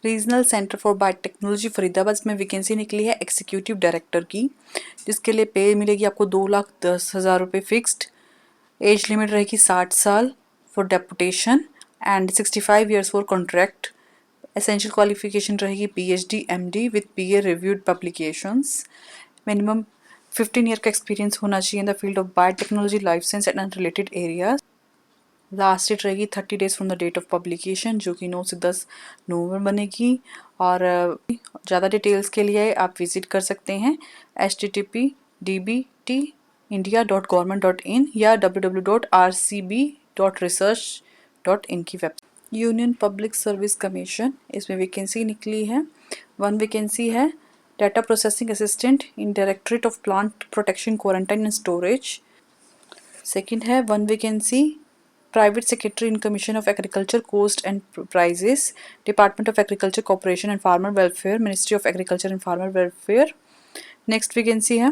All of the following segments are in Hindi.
Regional centre for biotechnology Faridabad में वैकेंसी निकली है एग्जीक्यूटिव डायरेक्टर की, जिसके लिए पे मिलेगी आपको 2,10,000 रुपये फिक्स्ड। एज लिमिट रहेगी 60 साल for deputation and 65 years for contract. Essential qualification रहेगी PhD MD with peer reviewed publications. Minimum 15 year का एक्सपीरियंस होना चाहिए in the field of biotechnology, life science and unrelated areas. Last date रहेगी 30 days from the date of publication, जो कि 9 से 10 नवंबर बनेगी। और ज़्यादा डिटेल्स के लिए आप विजिट कर सकते हैं http://dbtindia.government.in या www.rcb.research.in की website. Union public service commission, इसमें वैकेंसी निकली है। 1 वैकेंसी है data processing assistant in directorate of plant protection, quarantine and storage. Second है 1 vacancy private secretary in commission of agriculture cost and prices, department of agriculture corporation and farmer welfare, ministry of agriculture and farmer welfare. Next vacancy है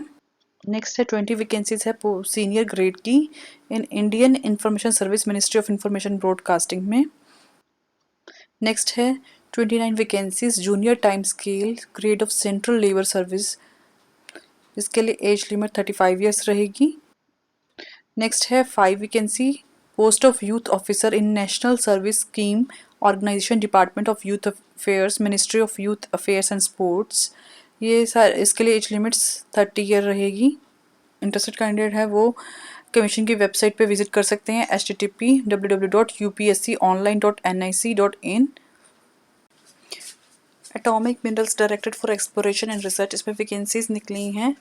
20 वैकेंसीज है सीनियर ग्रेड की in Indian information service, ministry of information broadcasting में। नेक्स्ट है 29 vacancies junior time scale grade of central labour service, जिसके लिए एज लिमिट 35 ईयर्स रहेगी। नेक्स्ट है 5 vacancy post of youth officer in national service scheme organisation, department of youth affairs, ministry of youth affairs and sports. ये इसके लिए एज लिमिट्स 30 ईयर रहेगी। इंटरेस्टेड कैंडिडेट है वो कमीशन की वेबसाइट पे विजिट कर सकते हैं http://www.upsconline.nic.in। Atomic minerals directed for exploration and research, इसमें वैकेंसीज निकली हैं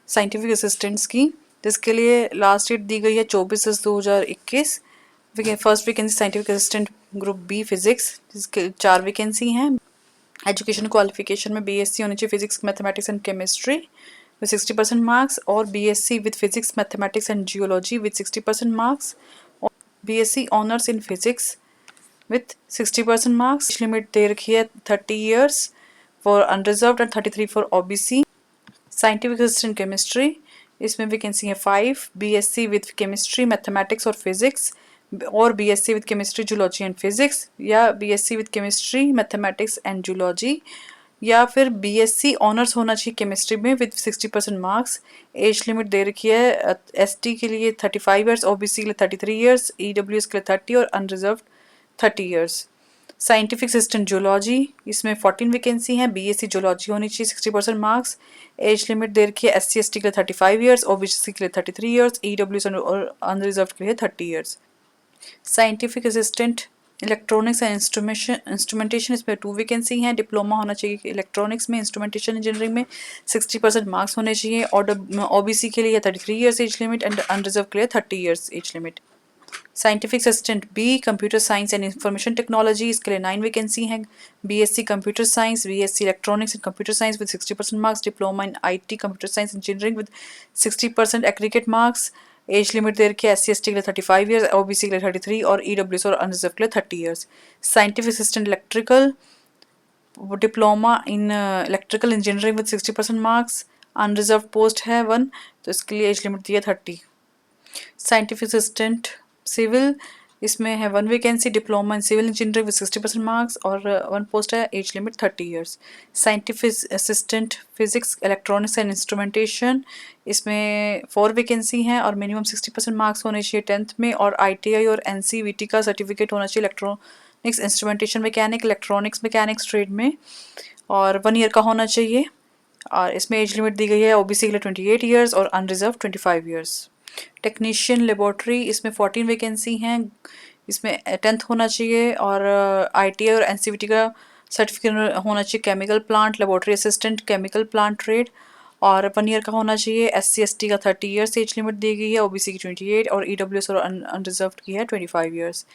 साइंटिफिक असिस्टेंट्स की, जिसके लिए लास्ट डेट दी गई है 24/10/2021। First vacancy scientific assistant group B physics, जिसके 4 वैकेंसी हैं। एजुकेशन क्वालिफिकेशन में BSc होनी चाहिए physics mathematics and chemistry with 60% marks, और BSc with physics mathematics and geology with 60% marks, और BSc honours in physics with 60% marks. Limit दे रखी है 30 years for unreserved and 33 for OBC. Scientific assistant chemistry, इसमें वैकेंसी है 5, BSc विद केमिस्ट्री मैथमेटिक्स और फिजिक्स, और BSc with chemistry zoology and physics, या BSc with chemistry mathematics and zoology, या फिर BSc ऑनर्स होना चाहिए केमिस्ट्री में विद 60% मार्क्स। एज लिमिट दे रखी है ST के लिए 35 ईयर्स, OBC के लिए 33 ईयर्स, EWS के लिए 30 और unreserved 30 years. Scientific assistant zoology, इसमें 14 वैकेंसी हैं। BSc जूलॉजी होनी चाहिए 60% मार्क्स। एज लिमिट दे रखी है SC ST के लिए 35 ईयर्स, OBC के लिए 33 ईयर्स, EWS और अनरिजर्व के लिए 30 years. Scientific assistant electronics and instrumentation, इसमें 2 वैकेंसी हैं। डिप्लोमा होना चाहिए इलेक्ट्रॉनिक्स में, इंस्ट्रूमेंटेशन इंजीनियरिंग में 60% मार्क्स होने चाहिए, और OBC के लिए 33 years age limit and unreserved के लिए 30 years age limit. Scientific assistant B computer science and information technology, इसके लिए 9 वैकेंसी हैं। BSc computer science, BSc electronics and computer science with 60% marks, diploma in IT computer science engineering with 60% aggregate marks. Age limit दे रखी है SC ST के लिए 35 ईयर्स, OBC के लिए 33 और EWS और अनरिजर्व के लिए 30 years. Scientific assistant electrical, diploma in electrical engineering with 60% marks, unreserved post है 1, तो इसके लिए एज लिमिट दी है 30। साइंटिफिक असिस्टेंट सिविल, इसमें है 1 vacancy, diploma in civil engineering with 60% marks, और 1 पोस्ट है, age limit 30 years. Scientific assistant physics electronics and instrumentation, इसमें 4 वैकेंसी हैं और मिनिमम 60% मार्क्स होने चाहिए 10th में, और ITI और NCVT का सर्टिफिकेट होना चाहिए electronics instrumentation mechanic, electronics mechanics trade में, और 1 ईयर का होना चाहिए। और इसमें एज लिमिट दी गई है OBC के लिए 28 ईयर्स और अनरिजर्व 25 ईयर्स। टेक्नीशियन लेबोरेटरी, इसमें 14 वैकेंसी हैं। इसमें 10th होना चाहिए, और ITI और NCVT का सर्टिफिकेट होना चाहिए chemical plant, laboratory assistant chemical plant trade, और 1 ईयर का होना चाहिए। SC ST का 30 ईयर्स एज लिमिट दी गई है, OBC की 28 और EWS और अनरिजर्व की है 25 ईयर्स।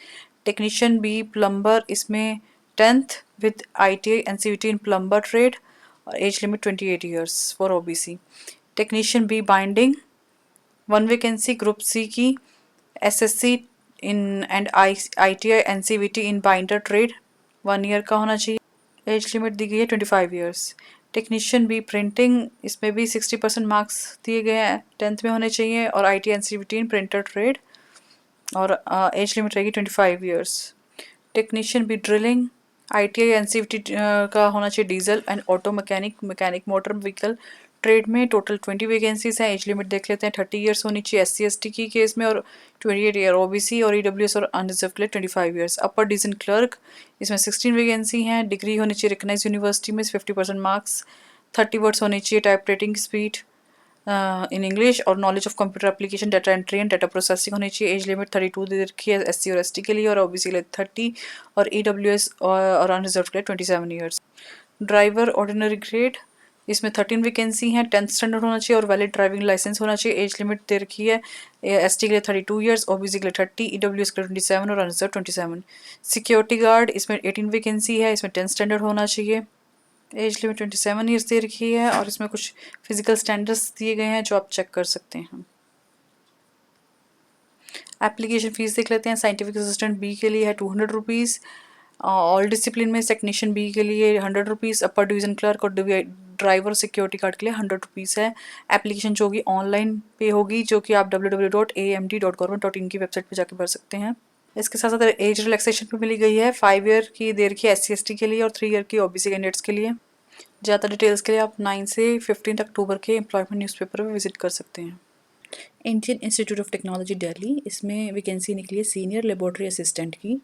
टेक्नीशियन बी प्लम्बर, इसमें 10th with ITI NCVT in plumber trade, और age limit 28 years for OBC। Technician B binding, 1 vacancy group C की, SSC in and ITI NCVT in binder trade, 1 year का होना चाहिए। एज लिमिट दी गई है 25 ईयर्स। टेक्नीशियन बी प्रिंटिंग, इसमें भी 60% मार्क्स दिए गए हैं, 10th में होने चाहिए, और ITI NCVT in printer trade, और एज लिमिट रहेगी 25 years. Technician B drilling, ITI NCVT का होना चाहिए diesel and auto mechanic motor vehicle trade में। टोटल 20 वैकेंसीज हैं। एज लिमिट देख लेते हैं, 30 ईयर्स होनी चाहिए SC ST की केस में, और 28 ईयर OBC और EWS और अनरिजर्व के लिए 25 ईयर्स। अपर डिवीजन क्लर्क इसमें 16 वैकेंसी हैं। डिग्री होनी चाहिए रिकग्नाइज यूनिवर्सिटी में, 50% मार्क्स, 30 वर्ड्स होनी चाहिए type writing speed in English, और knowledge of computer application, data entry and data processing होनी चाहिए। एज लिमिट 32 दे रखी है SC और ST के लिए, और OBC के लिए 30, और EWS और अनरिजर्व के लिए 27 ईयर्स। ड्राइवर ऑर्डिनरी ग्रेड इसमें 13 वैकेंसी हैं। 10th स्टैंडर्ड होना चाहिए और वैलिड ड्राइविंग लाइसेंस होना चाहिए। एज लिमिट दे रखी है ST के लिए 32 ईयर्स, OBC के लिए 30, EWS के लिए 27 और अनरिजर्व 27। सिक्योरिटी गार्ड इसमें 18 वैकेंसी है। इसमें 10th स्टैंडर्ड होना चाहिए। एज लिमिट 27 ईयर्स दे रखी है, और इसमें कुछ फिजिकल स्टैंडर्ड्स दिए गए हैं जो आप चेक कर सकते हैं। एप्लीकेशन फीस देख लेते हैं। साइंटिफिक असिस्टेंट बी के लिए है 200 रुपीज़। ऑल डिसिप्लिन में टेक्नीशियन बी के लिए 100 रुपीज़। अपर डिवीजन क्लर्क और ड्राइवर सिक्योरिटी गार्ड के लिए 100 रुपीज़ है। एप्लीकेशन जो होगी ऑनलाइन पे होगी, जो कि आप www.amd.government.in की वेबसाइट पे जाके भर सकते हैं। इसके साथ साथ एज रिलैक्सेशन भी मिली गई है। 5 ईयर की दे रखी है SC ST के लिए, और 3 ईयर की OBC कैंडिडेट्स के लिए। ज़्यादा डिटेल्स के लिए आप 9 से 15 अक्टूबर के एम्प्लॉयमेंट न्यूज़पेपर पर विजिट कर सकते हैं। Indian institute of technology Delhi, इसमें वैकेंसी निकली है सीनियर लेबोरेटरी असिस्टेंट की,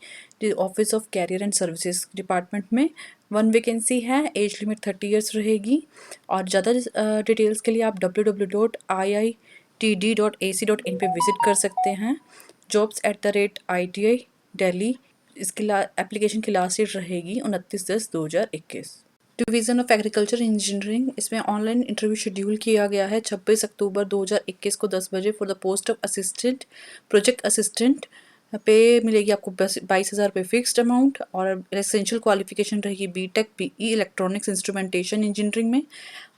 office of career and services department में 1 वैकेंसी है। एज लिमिट 30 ईयर्स रहेगी, और ज़्यादा डिटेल्स के लिए आप www.iitd.ac.in पे विजिट कर सकते हैं। jobs@ITI दिल्ली, इसकी एप्लीकेशन की लास्ट डेट रहेगी 29/10/2021। डिवीज़न ऑफ एग्रीकल्चर इंजीनियरिंग, इसमें ऑनलाइन इंटरव्यू शेड्यूल किया गया है 26 अक्टूबर 2021 को 10 बजे for the post of assistant project assistant. पे मिलेगी आपको 22,000 रुपये फिक्स्ड अमाउंट, और एसेंशियल क्वालिफिकेशन रहेगी BTech BE electronics instrumentation engineering में,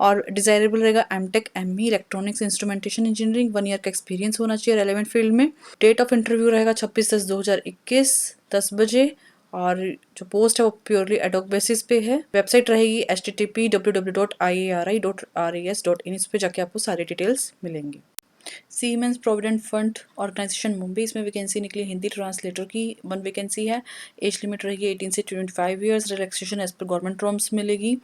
और डिज़ायरेबल रहेगा MTech ME electronics instrumentation engineering. 1 year का एक्सपीरियंस होना चाहिए रेलेवेंट फील्ड में। डेट ऑफ इंटरव्यू रहेगा 26/10/2021 10 बजे, और जो पोस्ट है वो प्योरली एडॉक बेसिस पे है। वेबसाइट रहेगी http://www.iari.ras.in, इस पे जाके आपको सारी डिटेल्स मिलेंगी। Seamen's provident fund organisation Mumbai, इसमें वैकेंसी निकली हिंदी ट्रांसलेटर की 1 वैकेंसी है। एज लिमिट रहेगी 18 से 25 ईयर्स। रिलैक्सेशन एज पर गवर्नमेंट नॉर्म्स मिलेगी।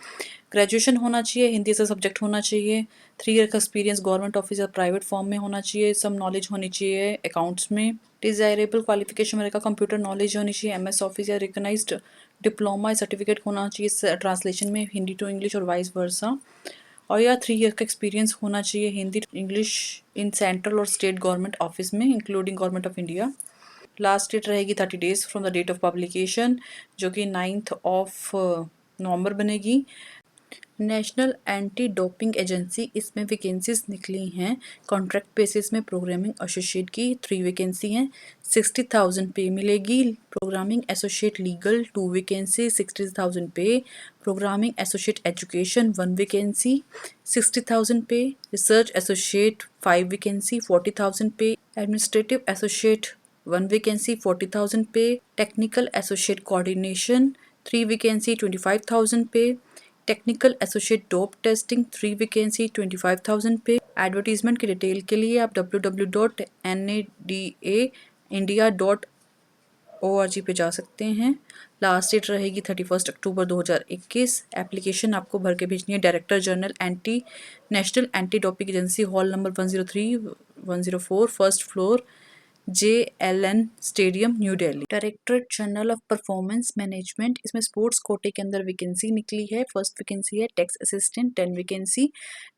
ग्रेजुएशन होना चाहिए, हिंदी से सब्जेक्ट होना चाहिए। 3 ईयर का एक्सपीरियंस गवर्नमेंट ऑफिस या प्राइवेट फॉर्म में होना चाहिए। सम नॉलेज होनी चाहिए अकाउंट्स में। डिजायरेबल क्वालिफिकेशन मेरे का कंप्यूटर नॉलेज होनी चाहिए। MS ऑफिस या रिकग्नाइज्ड डिप्लोमा सर्टिफिकेट होना चाहिए ट्रांसलेशन में हिंदी टू इंग्लिश और वाइस वर्सा, और या 3 ईयर का एक्सपीरियंस होना चाहिए हिंदी इंग्लिश इन सेंट्रल और स्टेट गवर्नमेंट ऑफिस में including government of India. Last date रहेगी 30 days from the date of publication, जो कि 9 नवंबर बनेगी। नेशनल एंटी डोपिंग एजेंसी, इसमें वैकेंसीज निकली हैं कॉन्ट्रैक्ट बेसिस में। प्रोग्रामिंग एसोसिएट की 3 वैकेंसी हैं, 60,000 पे मिलेगी। प्रोग्रामिंग एसोसिएट लीगल 2 वैकेंसी, 60,000 पे। प्रोग्रामिंग एसोसिएट एजुकेशन 1 वैकेंसी, 60,000 पे। रिसर्च एसोसिएट 5 वैकेंसी, 40,000 पे। एडमिनिस्ट्रेटिव एसोसिएट 1 वैकेंसी, 40,000 पे। टेक्निकल एसोसिएट कोऑर्डिनेशन 3 वैकेंसी, 25,000 पे। Technical associate dope testing 3 vacancy, 25,000 पे। एडवर्टीजमेंट की डिटेल के लिए आप www.nadaindia.org पे जा सकते हैं। लास्ट डेट रहेगी 31 अक्टूबर 2021। एप्लीकेशन आपको भर के भेजनी है director general national anti doping agency, hall number 103-104 first floor, JLN stadium, new Delhi. Director general of performance management, इसमें स्पोर्ट्स कोटे के अंदर वैकेंसी निकली है। फर्स्ट वैकेंसी है tax assistant 10 vacancy,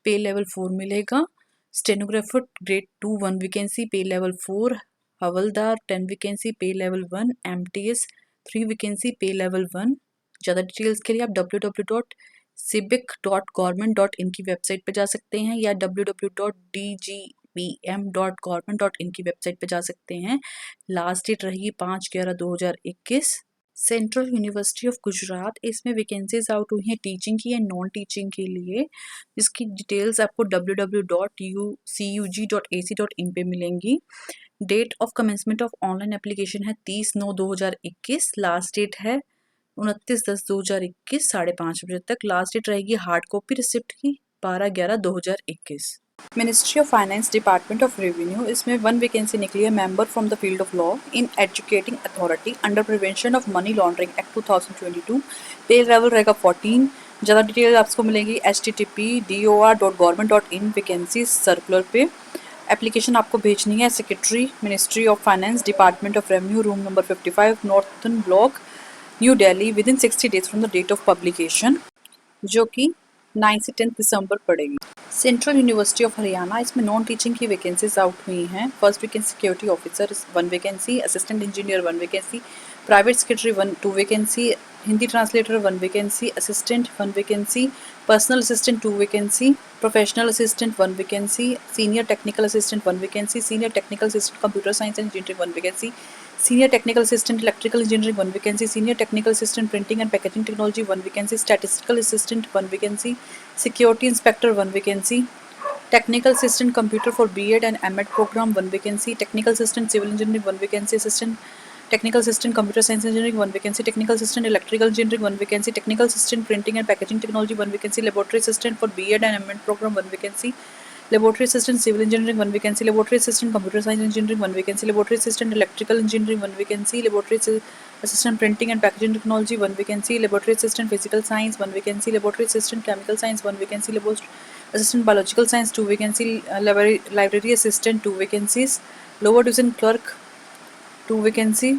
pay level 4 मिलेगा। Stenographer grade 2 1 vacancy, pay level 4। हवलदार 10 vacancy, pay level 1। MTS 3 vacancy, pay level 1। ज़्यादा डिटेल्स के लिए आप www.civic.government.in की वेबसाइट पर जा सकते हैं, या www.dgbm.government.in की वेबसाइट पे जा सकते हैं। लास्ट डेट रहेगी 5/11/2021। सेंट्रल यूनिवर्सिटी ऑफ गुजरात, इसमें वैकेंसीज आउट हुई हैं टीचिंग की या नॉन टीचिंग के लिए, जिसकी डिटेल्स आपको www.cug.ac.in पे मिलेंगी। Date of commencement of online application है 30/9/2021। लास्ट डेट है 29/10/2021 5:30 बजे तक। लास्ट डेट रहेगी हार्ड कॉपी रिसिप्ट की 12/11/2021। Ministry of finance department of revenue, इसमें 1 वैकेंसी निकली है member from the field of law in educating authority under prevention of money laundering act 2022। Pay level रहेगा 14। ज़्यादा डिटेल आपको मिलेगी http://dor.government.in वैकेंसी सर्कुलर पे। एप्लीकेशन आपको भेजनी है secretary ministry of finance department of revenue, room number 55, northern block, new Delhi, within 60 days from the date of publication, जो कि 9 से 10 दिसंबर पड़ेगी। सेंट्रल यूनिवर्सिटी ऑफ हरियाणा, इसमें नॉन टीचिंग की वैकेंसीज आउट हुई हैं। First vacancy security officer 1 vacancy, assistant engineer 1 vacancy, private secretary 2 vacancy, Hindi translator 1 vacancy, assistant 1 vacancy, personal assistant 2 vacancy, professional assistant 1 vacancy, senior technical assistant 1 vacancy, senior technical assistant computer science and engineering 1 vacancy, senior technical assistant electrical engineering 1 vacancy, senior technical assistant printing and packaging technology 1 vacancy, statistical assistant 1 vacancy, security inspector 1 vacancy, technical assistant computer for B Ed and M Ed programme 1 vacancy, technical assistant civil engineering 1 vacancy, assistant technical assistant computer science engineering 1 vacancy, technical assistant electrical engineering 1 vacancy, technical assistant printing and packaging technology 1 vacancy, laboratory assistant for B Ed and M Ed programme 1 vacancy, laboratory assistant civil engineering 1 vacancy, laboratory assistant computer science engineering 1 vacancy, laboratory assistant electrical engineering 1 vacancy, laboratory assistant printing and packaging technology 1 vacancy, laboratory assistant physical science 1 vacancy, laboratory assistant chemical science 1 vacancy, laboratory assistant biological science 2 vacancy, library assistant 2 vacancies, lower division clerk 2 vacancy,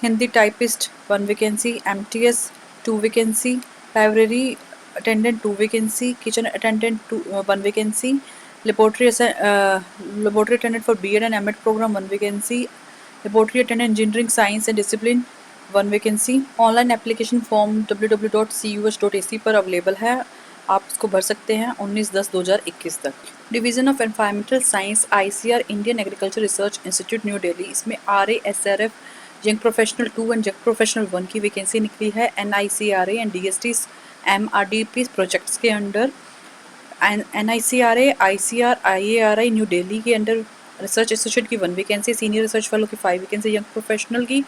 Hindi typist 1 vacancy, MTS 2 vacancy, library attendant 2 vacancy, kitchen attendant 1 vacancy, laboratory attendant for B Ed and M Ed programme 1 vacancy, laboratory attendant engineering science and discipline 1 vacancy. Online application form www.cuh.ac पर अवेलेबल है, आप इसको भर सकते हैं 19/10/2021 तक। Division of environmental science ICR Indian agriculture research institute New Delhi, इसमें RASRF young professional 2 and young professional 1 की वैकेंसी निकली है NICRA and DST MRDP projects के under. NICRA ICR IARI New Delhi के अंडर रिसर्च एसोसिएट की 1 वैकेंसी, सीनियर रिसर्च फेलो की 5 वैकेंसी, यंग प्रोफेशनल की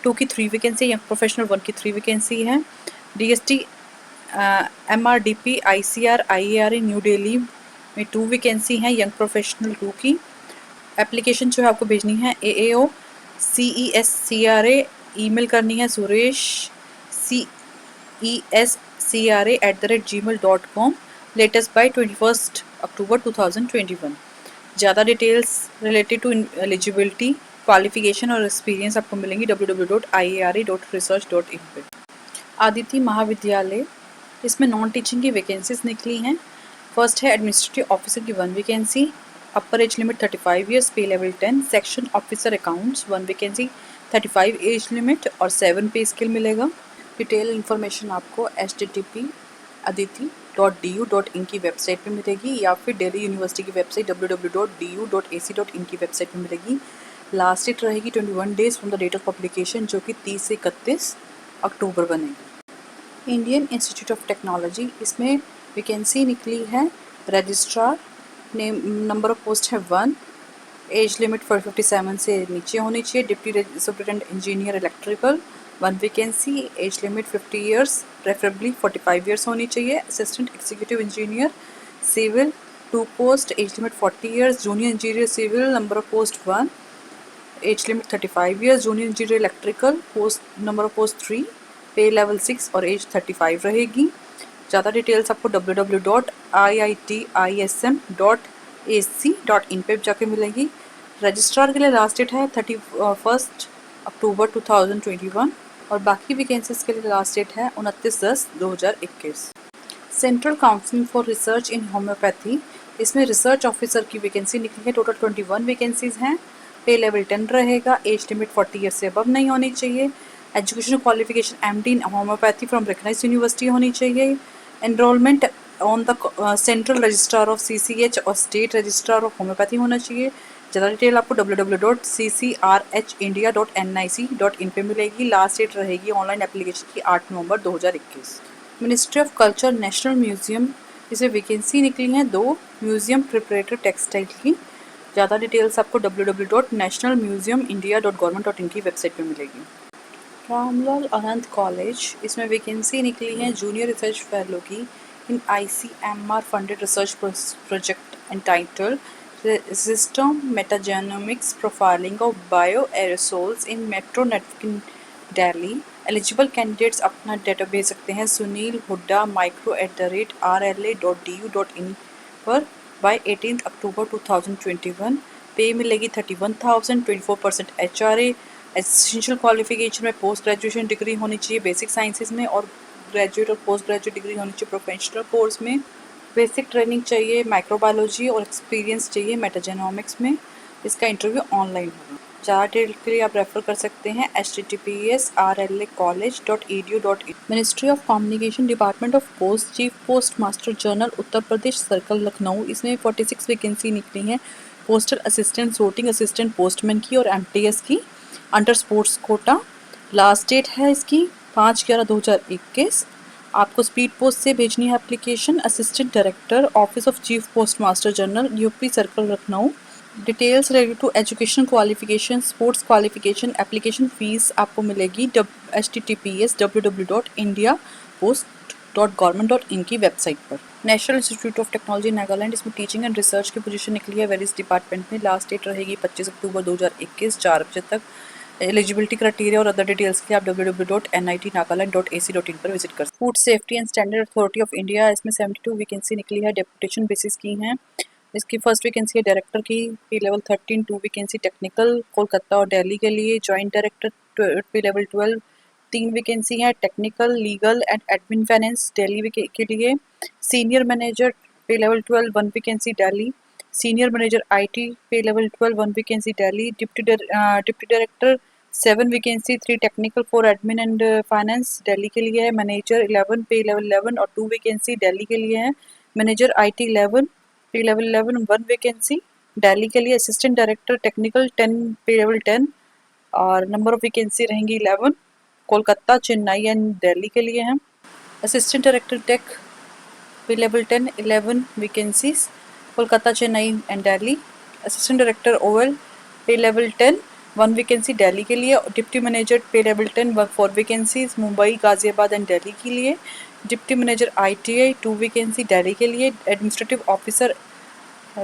2 की 3 वैकेंसी, यंग प्रोफेशनल 1 की 3 वैकेंसी है। DST MRDP ICR IARI New Delhi में 2 वैकेंसी हैं, यंग प्रोफेशनल 2 की। एप्लीकेशन जो है आपको भेजनी है AAO CESCRA, ईमेल करनी है सुरेश CESCRA@gmail.com, लेटेस्ट बाय 21 अक्टूबर 2021। ज़्यादा details related to eligibility, qualification और एक्सपीरियंस आपको मिलेंगी www.iara.research.in पे। आदित्य महाविद्यालय, इसमें नॉन टीचिंग की वैकेंसीज निकली हैं। फर्स्ट है एडमिनिस्ट्रेटिव ऑफिसर की 1 vacancy, upper age limit 35 years, pay level 10, section officer accounts 1 vacancy, 35 age limit और 7 पे स्केल मिलेगा। डिटेल इन्फॉर्मेशन आपको http://aditi.du.in की वेबसाइट पे मिलेगी या फिर दिल्ली यूनिवर्सिटी की वेबसाइट www.du.ac.in की वेबसाइट पे मिलेगी। लास्ट डेट रहेगी 21 days from the date of publication, जो कि 30 से 31 अक्टूबर बनेगी। इंडियन इंस्टीट्यूट ऑफ टेक्नोलॉजी, इसमें वैकेंसी निकली है registrar, name number of post है 1, एज लिमिट 57 से नीचे होनी चाहिए, deputy superintendent engineer electrical 1 vacancy, age limit 50 years, preferably 45 years होनी चाहिए, assistant executive engineer civil 2 post, age limit 40 years, junior engineer civil number of post 1, age limit 35 years, junior engineer electrical post number of post 3, पे लेवल 6 और एज 35 रहेगी। ज़्यादा डिटेल्स आपको www.iitism.ac.in पे जाके मिलेगी। रजिस्ट्रार के लिए लास्ट डेट है 31 अक्टूबर 2021 और बाकी वैकेंसीज के लिए लास्ट डेट है 29/10/2021। Central council for research in homeopathy, इसमें रिसर्च ऑफिसर की वैकेंसी निकली है। टोटल 21 वैकेंसीज हैं, पे लेवल 10 रहेगा, एज लिमिट 40 ईयर से अबव नहीं होनी चाहिए, educational qualification MD in homoeopathy from recognised university होनी चाहिए, enrolment on the central registrar of CCH और स्टेट रजिस्ट्रार ऑफ होम्योपैथी होना चाहिए। ज़्यादा डिटेल आपको www.ccrhindic.nic.in पे मिलेगी। लास्ट डेट रहेगी ऑनलाइन एप्लीकेशन की 8 नवंबर 2021। Ministry of culture national museum, इसे वैकेंसी निकली हैं 2 म्यूजियम प्रिपरेटर टेक्सटाइल की। ज़्यादा डिटेल्स आपको www.nationalmuseumindia.government.in की वेबसाइट पे मिलेगी। रामलाल अनंत कॉलेज, इसमें वैकेंसी निकली है जूनियर रिसर्च फेलो की in ICMR funded research project entitled Resistant Metagenomics Profiling of Bioaerosols in Metro Network in Delhi। Eligible candidates अपना डेटा भेज सकते हैं सुनील हुड्डा micro@rla.du.in पर बाय 18 अक्टूबर 2021। पे मिलेगी 31,000, 24% HRA। एसेंशियल क्वालिफिकेशन में पोस्ट ग्रेजुएशन डिग्री होनी चाहिए बेसिक साइंसेज में और ग्रेजुएट और पोस्ट ग्रेजुएट डिग्री होनी चाहिए प्रोफेशनल कोर्स में। बेसिक ट्रेनिंग चाहिए माइक्रोबायोलॉजी और एक्सपीरियंस चाहिए मेटाजेनोमिक्स में। इसका इंटरव्यू ऑनलाइन होगा। ज़्यादा डिटेल के लिए आप रेफर कर सकते हैं https://rlacollege.edu.in। Ministry of communication department of post chief postmaster general Uttar Pradesh circle Lucknow, इसमें 46 वैकेंसी निकली हैं postal assistant sorting assistant postman की और एमटीएस की under sports quota. Last date है इसकी 5/11/2021। आपको स्पीड पोस्ट से भेजनी है application. Assistant director office of chief postmaster general UP circle Lucknow. Details related to education qualification sports qualification application fees आपको मिलेगी https://www.indiapost.government.in की वेबसाइट पर। National institute of technology Nagaland, इसमें टीचिंग एंड रिसर्च की पोजीशन निकली है वेरियस डिपार्टमेंट में। लास्ट डेट रहेगी 25 अक्टूबर 2021 4 बजे तक। एलिजिबिलिटी क्राइटेरिया और अदर डिटेल्स के लिए आप www.nitnagaland.ac.in पर विजिट कर सकते हैं। Food safety and standard authority of India, इसमें 72 वैकेंसी निकली है डेपुटेशन बेसिस की हैं। इसकी फर्स्ट वैकेंसी है डायरेक्टर की पे लेवल 13, 2 वैकेंसी टेक्निकल कोलकाता और दिल्ली के लिए। Joint director pay level 12 3 vacancy है technical legal and admin finance Delhi के लिए। Senior manager pay level 12 1 vacancy Delhi. Senior manager IT pay level 12 1 vacancy Delhi. Deputy director 7 vacancy 3 technical 4 admin and finance Delhi के लिए है। मैनेजर 11 पे लेवल 11 और 2 वैकेंसी दिल्ली के लिए है। मैनेजर आईटी 11 पे लेवल 11 1 वैकेंसी दिल्ली के लिए। असिस्टेंट डायरेक्टर टेक्निकल 10 पे लेवल 10 और नंबर ऑफ वैकेंसी रहेंगी 11 कोलकाता चेन्नई एंड दिल्ली के लिए हैं। Assistant director tech pay level 10 11 vacancies Kolkata Chennai and Delhi. Assistant director OL pay level 10 1 vacancy Delhi के लिए। Deputy manager pay level 10 4 vacancies Mumbai Ghaziabad and Delhi के लिए। Deputy manager ITI 2 vacancy Delhi के लिए। Administrative officer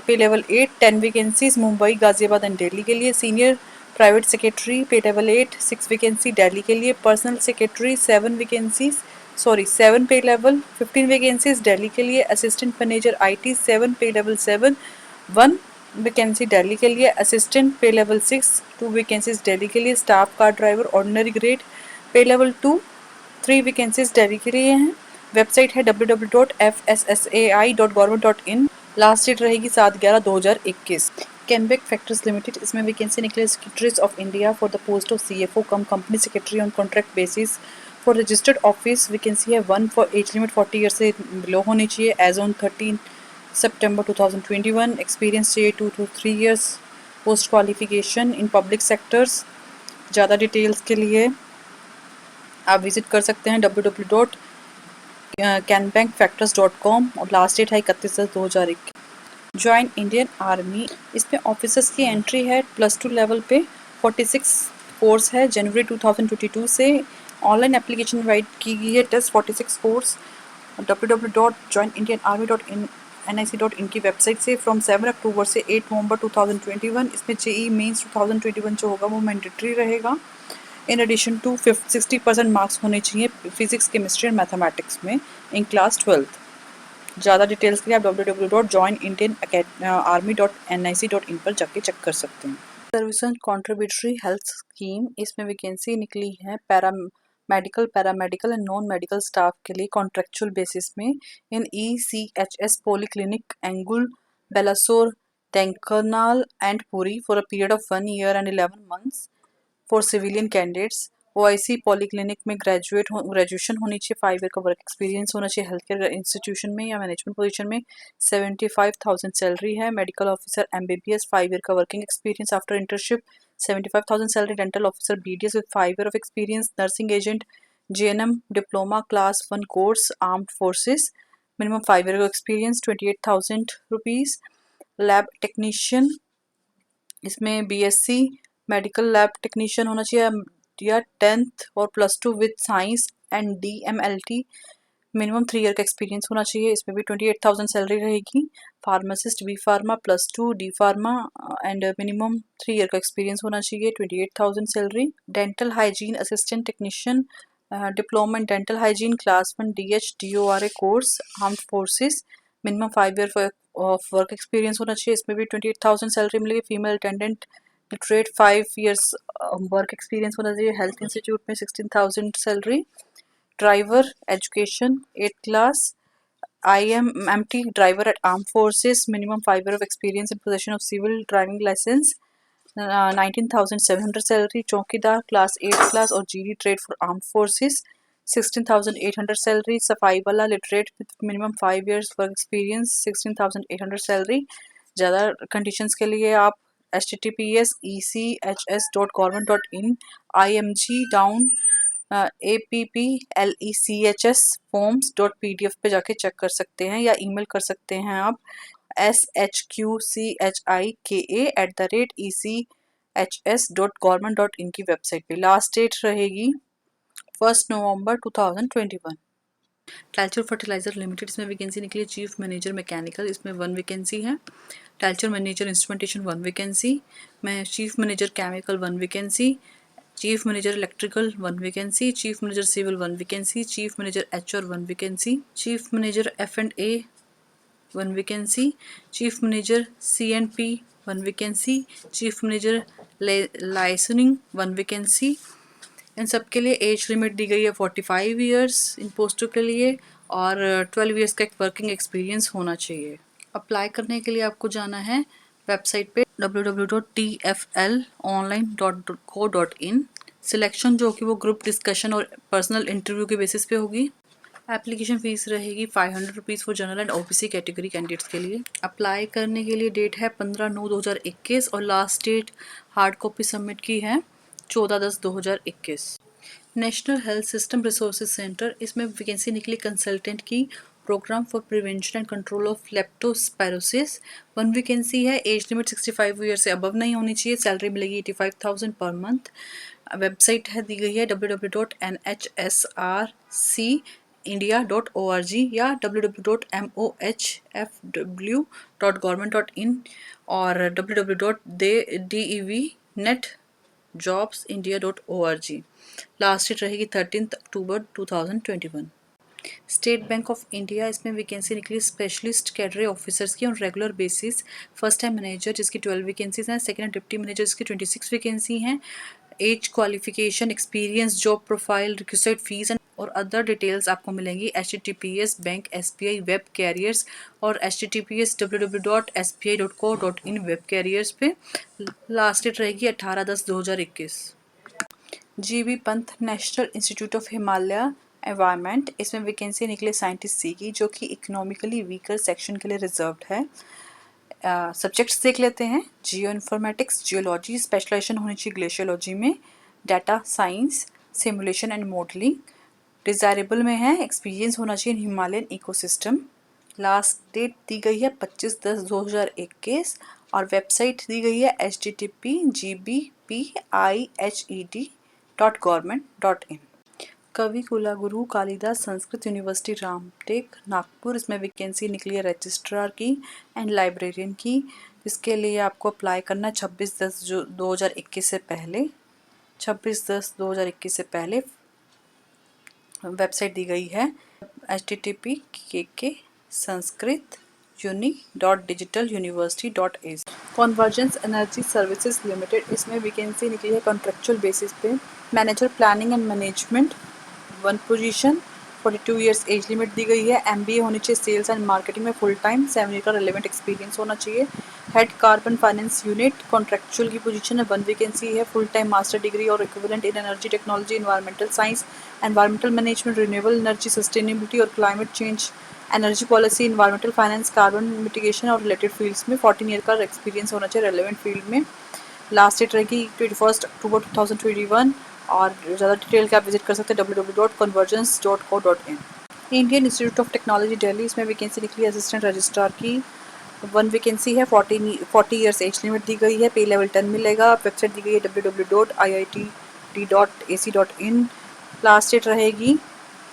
pay level 8 10 vacancies Mumbai Ghaziabad and Delhi के लिए। Senior private secretary pay level 8 6 vacancy Delhi के लिए। पर्सनल सेक्रेटरी 7 पे लेवल 15 वैकेंसीज दिल्ली के लिए। असिस्टेंट मैनेजर आईटी 7 पे लेवल 7 1 वैकेंसी दिल्ली के लिए। असिस्टेंट पे लेवल 6 2 वैकेंसीज दिल्ली के लिए। Staff car driver ordinary grade pay level 2 3 vacancies Delhi के लिए हैं। वेबसाइट है www.fssai.government.in। लास्ट डेट रहेगी 7/11/2021। कैनबेक फैक्टर्स लिमिटेड, इसमें वैकेंसी निकले secretaries of India for the post of CFO come company secretary on contract basis for registered office. Vacancy है 1 फॉर एज लिमिट 40 ईयर से बिलो होनी चाहिए एज ऑन 13 सितंबर 2021। एक्सपीरियंस चाहिए 2 to 3 years. Post qualification in public sectors. ज़्यादा डिटेल्स के लिए आप विजिट कर सकते हैं www.canbankfactors.com और लास्ट डेट है 31/10/2021। ज्वाइन इंडियन आर्मी, इसमें ऑफिसर्स की एंट्री है +2 लेवल पे 46 कोर्स है जनवरी 2022 से। ऑनलाइन एप्लीकेशन इनवाइट की गई है टेस्ट 46 कोर्स www.joinindianarmy.nic.in की वेबसाइट से फ्रॉम 7 अक्टूबर से 8 नवंबर 2021। इसमें जेई मेंस 2021 जो होगा वो मैंडेटरी रहेगा। इन एडिशन टू 60% मार्क्स होने चाहिए फिजिक्स केमिस्ट्री एंड मैथमेटिक्स में इन क्लास 12th। ज़्यादा डिटेल्स के लिए आप www.joinindianarmy.nic.in पर जाके चेक कर सकते हैं। Service and contributory health scheme, इसमें वैकेंसी निकली है paramedical and non medical staff के लिए कॉन्ट्रेक्चुअल बेसिस में in ECHS polyclinic Angul Balasore Dhenkanal and Puri for a period of 1 year and 11 months for civilian candidates. OIC polyclinic में ग्रेजुएशन होनी चाहिए 5 ईयर का वर्क एक्सपीरियंस होना चाहिए हेल्थ केयर इंस्टीट्यूशन में या मैनेजमेंट पोजीशन में। 75,000 सैलरी है। मेडिकल ऑफिसर MBBS 5 ईयर का working experience after internship 75,000 salary. Dental officer BDS with 5 year of experience. Nursing agent JNM diploma class 1 course armed forces minimum 5 year का एक्सपीरियंस 28,000 रुपीज़। लैब टेक्नीशियन, इसमें BSc मेडिकल लैब टेक्नीशियन होना चाहिए या 10th और +2 with science and DMLT minimum 3 year का एक्सपीरियंस होना चाहिए, इसमें भी 28,000 सैलरी रहेगी। Pharmacist B pharma +2 D pharma and minimum 3 year का एक्सपीरियंस होना चाहिए, 28,000 salary. Dental hygiene assistant technician diploma in dental hygiene class 1 DHDORA course armed forces, minimum 5 year of work experience होना चाहिए, इसमें भी 28,000 सैलरी मिलेगी। Female attendant literate 5 years work experience होना चाहिए। हेल्थ इंस्टीट्यूट में 16,000 salary. Driver education 8th class IMT driver at arm forces, minimum 5 year of experience in possession of civil driving licence, 19,700 salary. चौकीदार क्लास 8th क्लास और GD trade for arm forces, 16,800 salary. सफाई वाला literate with minimum 5 years work experience, 16,800 salary. ज़्यादा कंडीशंस के लिए आप https://echs.government.in img down APPLECHS forms.pdf पे जाके चेक कर सकते हैं या ईमेल कर सकते हैं आप shqchika@echs.government.in की वेबसाइट पे। लास्ट डेट रहेगी 1 नवंबर 2021। टाइल्चर फर्टिलाइजर लिमिटेड, इसमें वैकेंसी निकली है चीफ मैनेजर मैकेनिकल, इसमें 1 वैकेंसी है। टाइल्चर मैनेजर इंस्ट्रूमेंटेशन 1 वैकेंसी में, chief manager chemical 1 vacancy, chief manager electrical 1 vacancy, chief manager civil 1 vacancy, chief manager HR 1 vacancy, chief manager F&A 1 vacancy, chief manager CNP 1 vacancy, chief manager licensing 1 vacancy. इन सब के लिए एज लिमिट दी गई है 45 ईयर्स इन पोस्टों के लिए और 12 ईयर्स का एक वर्किंग एक्सपीरियंस होना चाहिए। अप्लाई करने के लिए आपको जाना है वेबसाइट पे www.tflonline.co.in। सिलेक्शन जो कि वो ग्रुप डिस्कशन और पर्सनल इंटरव्यू के बेसिस पे होगी। एप्लीकेशन फ़ीस रहेगी 500 rupees for general and OBC category candidates के लिए। अप्लाई करने के लिए डेट है 15/9/2021 और last date hard copy submit की है 14/10/2021। National health system resources centre, इसमें वैकेंसी निकली कंसल्टेंट की, programme for prevention and control of leptospirosis, 1 vacancy है। एज लिमिट 65 ईयर से अबव नहीं होनी चाहिए। सैलरी मिलेगी 85,000 पर मंथ। वेबसाइट है दी गई है www.nhsrcindia.org या www.mohfw.government.in और www.devnetojobsindia.org। लास्ट डेट रहेगी 13 अक्टूबर 2021। स्टेट बैंक ऑफ इंडिया, इसमें वैकेंसी निकली स्पेशलिस्ट कैडरे ऑफिसर्स की on regular basis. First time manager जिसकी 12 वैकेंसीज हैं, सेकंड डिप्टी मैनेजर जिसकी 26 वैकेंसी हैं। As qualification experience job profile requested fees और अदर डिटेल्स आपको मिलेंगी https bank SBI web carriers और https www.sbi.co.in वेब कैरियर्स पे। लास्ट डेट रहेगी 18/10/2021। GB Pant national institute of Himalaya environment, इसमें वैकेंसी निकले साइंटिस्ट सी की जो कि इकोनॉमिकली वीकर सेक्शन के लिए रिजर्व्ड है। सब्जेक्ट्स देख लेते हैं। जियो इन्फॉर्मेटिक्स, जियोलॉजी, स्पेशलाइजेशन होनी चाहिए ग्लेशियोलॉजी में, data science, simulation and modelling. Desirable में है, एक्सपीरियंस होना चाहिए इन हिमालयन इकोसिस्टम। लास्ट डेट दी गई है 25/10/2021 और वेबसाइट दी गई है http://gbpihed.government.in। कवि कुलगुरु कालिदास संस्कृत यूनिवर्सिटी रामटेक नागपुर, इसमें वैकेंसी निकली है रजिस्ट्रार की एंड लाइब्रेरियन की। इसके लिए आपको अप्लाई करना है 26/10/2021 से पहले। 26/10/2021 से पहले वेबसाइट दी गई है http://sanskrituni.digitaluniversity.ac। Convergence energy services limited, इसमें वैकेंसी निकली है कॉन्ट्रेक्चुअल बेसिस पे। Manager planning and management 1 position, 42 years age limit दी गई है। MBA होनी चाहिए सेल्स एंड मार्केटिंग में फुल टाइम, 7 ईयर का रिलेवेंट एक्सपीरियंस होना चाहिए। Head carbon finance unit contractual की पोजीशन है, 1 वैकेंसी है। फुल टाइम मास्टर डिग्री और equivalent in energy technology, environmental science, environmental management, renewable energy, sustainability और climate change, energy policy, environmental finance, carbon mitigation और रिलेटेड फील्ड्स में 14 ईयर का एक्सपीरियंस होना चाहिए रेलेवेंट फील्ड में। लास्ट डेट रहेगी 21 अक्टूबर 2021 और ज़्यादा डिटेल के आप विजिट कर सकते हैं www.convergence.co.in। Indian institute of technology Delhi, इसमें वैकेंसी निकली असिस्टेंट रजिस्ट्रार की, 1 वैकेंसी है। 40 ईयर्स एज लिमिट दी गई है। पे लेवल 10 मिलेगा। वेबसाइट दी गई है www.iitt.ac.in। लास्ट डेट रहेगी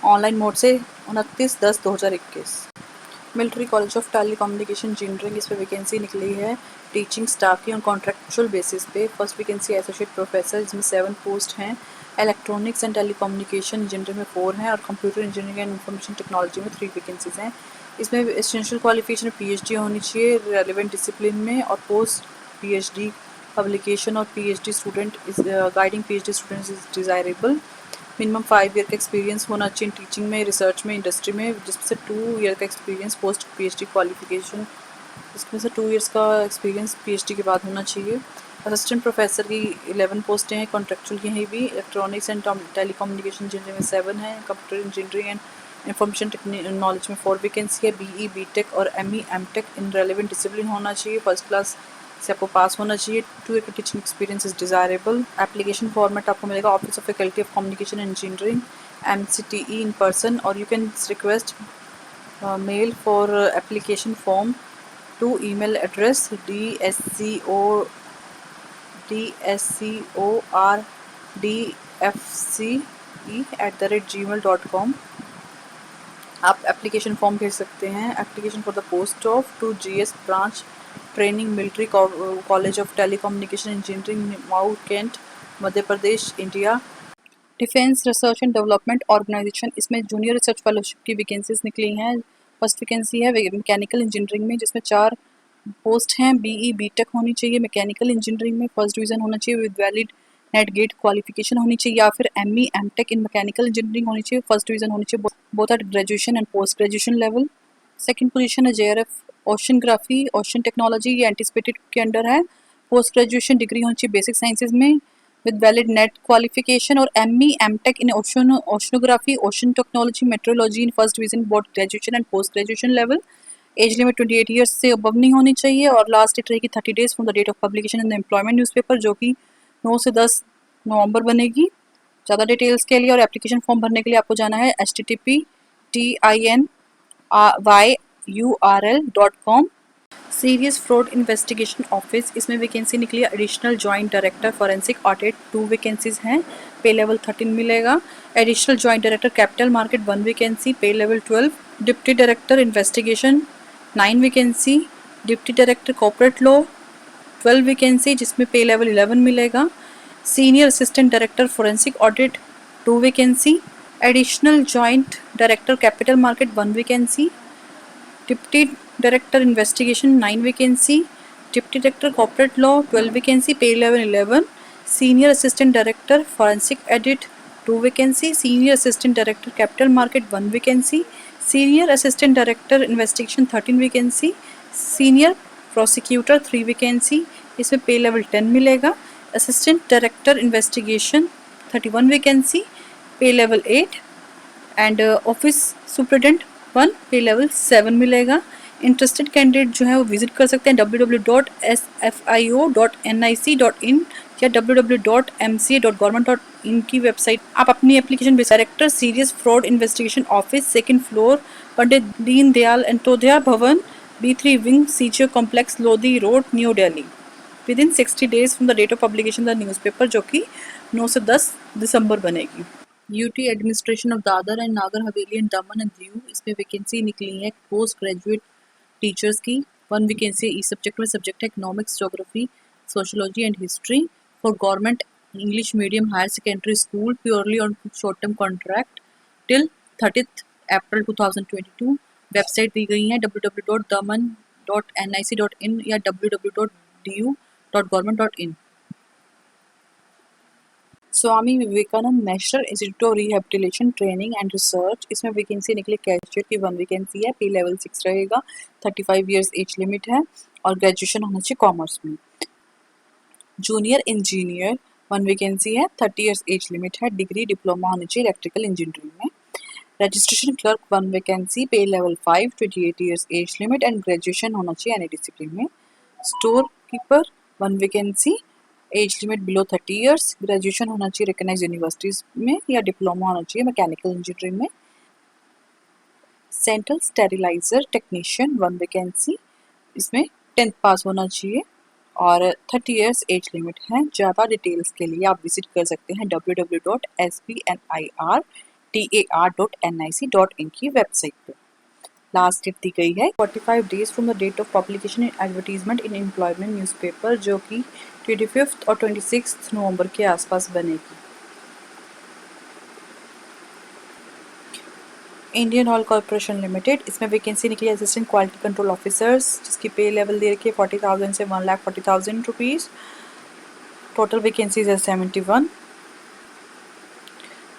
ऑनलाइन मोड से 29/10/2021। Military college of telecommunication engineering, इस पर वैकेंसी निकली है टीचिंग स्टाफ की ऑन कॉन्ट्रेक्चुअल बेसिस पे। फर्स्ट वैकेंसी एसोसिएट प्रोफेसर, इसमें 7 पोस्ट हैं। Electronics and telecommunication engineering में 4 हैं और computer engineering and information technology में 3 वैकेंसीज हैं। इसमें एसेंशियल क्वालिफिकेशन पीएचडी होनी चाहिए रेलिवेंट डिसिप्लिन में, और पोस्ट पीएचडी पब्लिकेशन और PhD student is guiding PhD students is desirable. Minimum 5 year का एक्सपीरियंस होना चाहिए टीचिंग में, रिसर्च में, इंडस्ट्री में, जिसमें से 2 ईयर का एक्सपीरियंस पोस्ट पीएचडी क्वालिफिकेशन, इसमें से 2 ईयर्स का एक्सपीरियंस पीएचडी के बाद होना चाहिए। असिस्टेंट प्रोफेसर की 11 पोस्टें हैं कॉन्ट्रेक्चुअल की हैं भी। Electronics and telecommunication engineering में 7 हैं। Computer engineering and information knowledge में 4 वैकेंसी है। बीई बीटेक और ME MTech in relevant discipline होना चाहिए। फर्स्ट क्लास से आपको पास होना चाहिए। 2 ईयर का teaching experience is desirable. Application format आपको मिलेगा office of faculty of communication engineering MCTE in person, or you can request mail for application form to email address dscordfce@gmail.com। आप एप्लीकेशन फॉर्म भेज सकते हैं। Application for the post of two GS branch training military college of telecommunication engineering Mhow cantt Madhya Pradesh India. Defence research and development organisation, इसमें जूनियर रिसर्च फेलोशिप की वैकेंसीज निकली हैं। फर्स्ट वैकेंसी है मैकेनिकल इंजीनियरिंग में, जिसमें 4 पोस्ट हैं। बीई बीटेक होनी चाहिए मैकेनिकल इंजीनियरिंग में, फर्स्ट डिवीजन होना चाहिए with valid NET GATE qualification होनी चाहिए, या फिर ME MTech in mechanical engineering होनी चाहिए, फर्स्ट डिवीजन होनी चाहिए both at graduation and post graduation level. Second position है JRF ओशनग्राफी ओशन टेक्नोलॉजी, ये एंटिसिपेटेड के अंडर है। पोस्ट ग्रेजुएशन डिग्री होनी चाहिए बेसिक साइंसेज में with valid net qualification, और ME MTech in oceanography ocean technology meteorology in first division both graduation and post graduation level। Age limit 28 years से अबव नहीं होनी चाहिए, और लास्ट डेट रहेगी 30 days from the date of publication in the employment newspaper, जो कि 9 से 10 नवंबर बनेगी। ज़्यादा डिटेल्स के लिए और एप्लीकेशन फॉर्म भरने के लिए आपको जाना है http://tinyurl.com। Serious fraud investigation office, इसमें वैकेंसी निकली है additional joint director forensic audit, 2 vacancies हैं। पे लेवल 13 मिलेगा। Additional joint director capital market 1 vacancy, pay level 12। Deputy director investigation 9 vacancy. Deputy director corporate law 12 vacancy, जिसमें पे लेवल 11 मिलेगा। Senior assistant director forensic audit 2 vacancy. Additional joint director capital market 1 vacancy. Deputy director investigation 9 vacancy. Deputy director corporate law 12 vacancy, pay level 11। Senior assistant director forensic edit 2 vacancy. Senior assistant director capital market 1 vacancy. Senior assistant director investigation 13 vacancy. Senior prosecutor 3 vacancy, इसमें पे लेवल 10 मिलेगा। Assistant director investigation 31 vacancy, pay level 8। And office superintendent 1, पे लेवल 7 मिलेगा। इंटरेस्टेड कैंडिडेट जो है वो विजिट कर सकते हैं www.sfio.nic.in या www.mca.government.in की वेबसाइट। आप अपनी application director serious fraud investigation office, second floor, Pandit Deendayal Antyodaya Bhawan, B3 wing, CGO complex, Lodhi road, New Delhi, within 60 days from the date of publication the newspaper, जो कि 9 से 10 दिसंबर बनेगी। UT administration of Dadra and Nagar Haveli and Daman and Diu, इसमें वैकेंसी निकली है पोस्ट ग्रेजुएट टीचर्स की। 1 वैकेंसी ई सब्जेक्ट में, सब्जेक्ट है economics, geography, sociology and history, for government English medium higher secondary school, purely on short term contract till 30 April 2022। Website दी गई है www.daman.nic.in या www.du.government.in। Swami Vivekananda national institute of rehabilitation training and research, इसमें वैकेंसी निकली कैशियर की 1 वैकेंसी है, पे लेवल 6 रहेगा। 35 इयर्स एज लिमिट है और ग्रेजुएशन होना चाहिए कॉमर्स में। जूनियर इंजीनियर 1 वैकेंसी है, 30 इयर्स एज लिमिट है, डिग्री डिप्लोमा होनी चाहिए इलेक्ट्रिकल इंजीनियरिंग में। Registration clerk 1 vacancy, pay level 5, 28 years as limit and graduation होना चाहिए एनी डिसिप्लिन में। Store keeper 1 vacancy, age limit below 30 years, graduation होना चाहिए रिकॉग्नाइज्ड यूनिवर्सिटीज में या डिप्लोमा होना चाहिए मैकेनिकल इंजीनियरिंग में। सेंट्रल स्टेरिलाइजर टेक्नीशियन 1 वैकेंसी, इसमें 10th पास होना चाहिए और 30 इयर्स एज लिमिट है। ज़्यादा डिटेल्स के लिए आप विजिट कर सकते हैं www.sbnir TAR.nic.in की वेबसाइट पे। लास्ट डेट दी गई है 45 days from the date of publication in advertisement in employment newspaper, जो कि 25 और 26 नवंबर के आसपास बनेगी। इंडियन ऑयल कॉर्पोरेशन लिमिटेड, इसमें वैकेंसी निकली असिस्टेंट क्वालिटी कंट्रोल ऑफिसर्स, जिसकी पे लेवल दे रखी है 40,000 से 1,40,000 रुपीज़। टोटल वैकेंसीज है 71।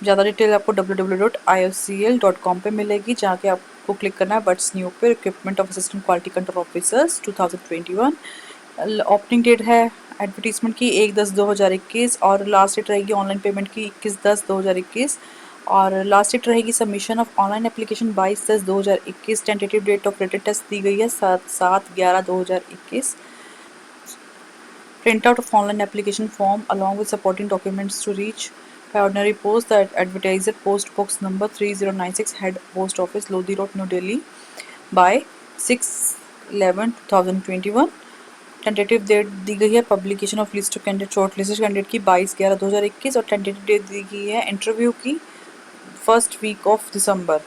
ज़्यादा डिटेल आपको www.iocl.com पे मिलेगी, जहाँ के आपको क्लिक करना है बट्स न्यू पे recruitment of assistant quality control officers 2021। Opening date है एडवर्टीजमेंट की 1/10/2021 और लास्ट डेट रहेगी ऑनलाइन पेमेंट की 21/10/2021 और लास्ट डेट रहेगी submission of online application 22/10/2021। Tentative date of written test दी गई है 7/11/2021। Print out of online application form along with supporting documents to reach by ordinary post the advertiser post box number 3096 head post office Lodi Road New Delhi by 6/11/2021। Tentative date दी गई है publication of list of candidate short listed candidate की 22/11/2021 और टेंटेटिव डेट दी गई है इंटरव्यू की फर्स्ट वीक ऑफ दिसंबर।